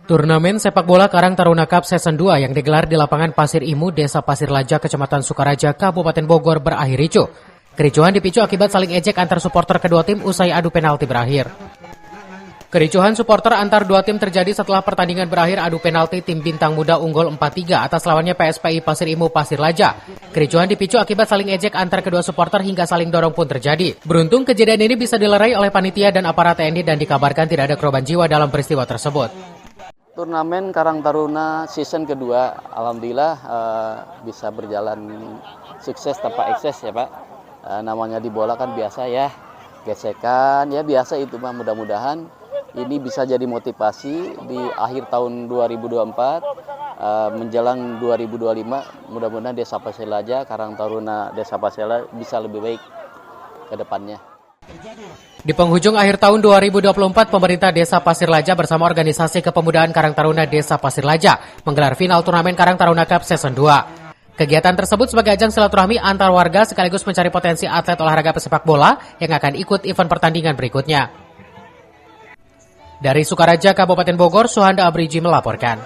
Turnamen sepak bola Karang Taruna Cup Season 2 yang digelar di lapangan Pasir Imu, Desa Pasir Laja, Kecamatan Sukaraja, Kabupaten Bogor berakhir ricuh. Kericuhan dipicu akibat saling ejek antar supporter kedua tim usai adu penalti berakhir. Kericuhan supporter antar dua tim terjadi setelah pertandingan berakhir adu penalti tim Bintang Muda unggul 4-3 atas lawannya PSPI Pasir Imu Pasir Laja. Kericuhan dipicu akibat saling ejek antar kedua supporter hingga saling dorong pun terjadi. Beruntung kejadian ini bisa dilerai oleh panitia dan aparat TNI dan dikabarkan tidak ada korban jiwa dalam peristiwa tersebut. Turnamen Karang Taruna season kedua, alhamdulillah bisa berjalan sukses tanpa ekses ya Pak. Namanya di bola kan biasa ya, gesekan ya biasa itu Pak. Mudah-mudahan ini bisa jadi motivasi di akhir tahun 2024 menjelang 2025. Mudah-mudahan Desa Pasir Laja, Karang Taruna Desa Pasir Laja bisa lebih baik ke depannya. Di penghujung akhir tahun 2024, pemerintah Desa Pasir Laja bersama organisasi kepemudaan Karang Taruna Desa Pasir Laja menggelar final turnamen Karang Taruna Cup Season 2. Kegiatan tersebut sebagai ajang silaturahmi antar warga sekaligus mencari potensi atlet olahraga pesepak bola yang akan ikut event pertandingan berikutnya. Dari Sukaraja, Kabupaten Bogor, Suhanda Abriji melaporkan.